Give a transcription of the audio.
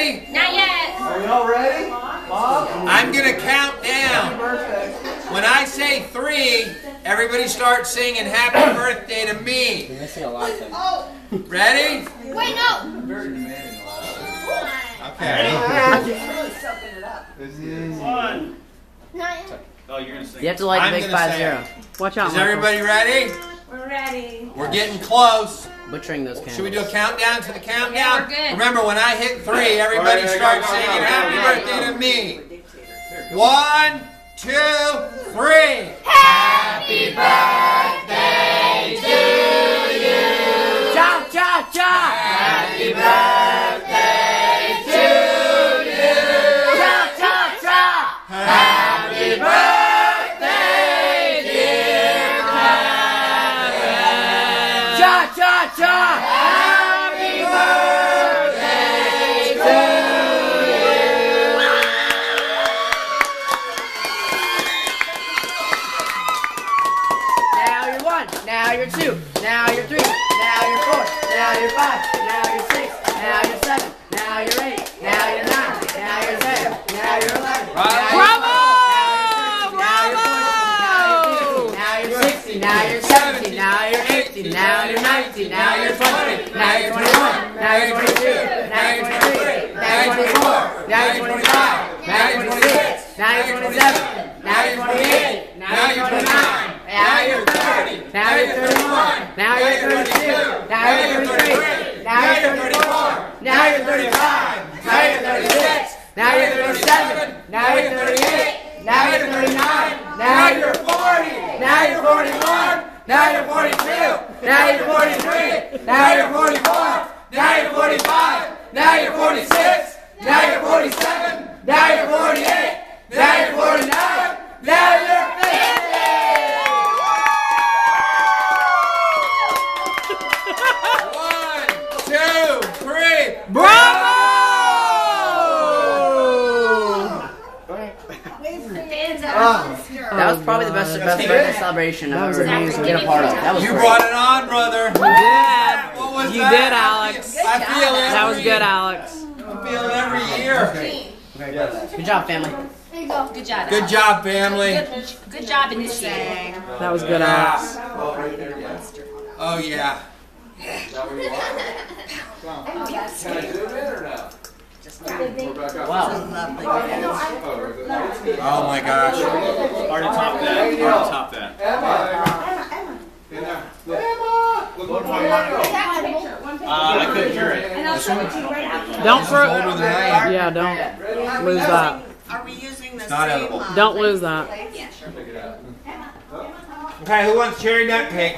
ready? Not yet. Are we all ready? Mom? I'm going to count Happy down. birthday. When I say 3, everybody start singing happy birthday to me. You're missing a lot of things. Ready? Wait, no. Very demanding. Okay. This is 1. Not yet. Oh, you're gonna sing. You have to like I'm the big gonna say 5-0. Watch out, Is Michael. everybody ready? We're ready. We're getting close. Butchering those candles. Should we do a countdown to the countdown? Yeah, we're good. Remember, when I hit 3, everybody All right, starts go, go, singing go, happy go, birthday go. to me. 1, 2, 3. Happy birthday to you. Cha cha cha! Happy birthday to you. Cha cha cha! Happy birthday, dear Kevin. Cha cha cha! Happy birthday to Now you're 1, now you're 2, now you're 3, now you're 4, now you're 5, now you're 6, now you're 7, now you're 8, now you're 9, now you're 10, now you're 11. Bravo! Now you're 60, now you're 70, now you're 80, now you're 90, now you're 20, now you're 21, now you're 22, now you're 23, now you're 24, now you're 25, now you're 26, now you're 27, now you're 28, now you're 29, now you're 30, now you're 31, now you're 32, now you're 33, now you're 34, now you're 35, now you're 36, now you're 37, now you're 38, now you're 39, now you're 40, now you're 41, now you're 42, now you're 43, now you're 44, now you're 45, now you're 46, now you're 47, now you're 48, now you're 49, now you're 50! 1, 2, 3. Bravo! That was probably the best birthday celebration I've ever been a part of. That was You great. brought it on, brother. You did. What was You that? did, Alex. I feel it. That was good, Alex. I feel it every year. Good job, family. There you go. Good job. Good job, family. Good job initiating. That was good, Alex. Oh, yeah. Can I zoom in or no? Wow. Oh, my gosh. Hard to top that. Hard to top that. Emma! Look I couldn't hear it. Don't Older than I am. Yeah, don't lose that. Are we using the not same? edible. Don't lose that. Yeah, sure. Okay, who wants cherry nut cake?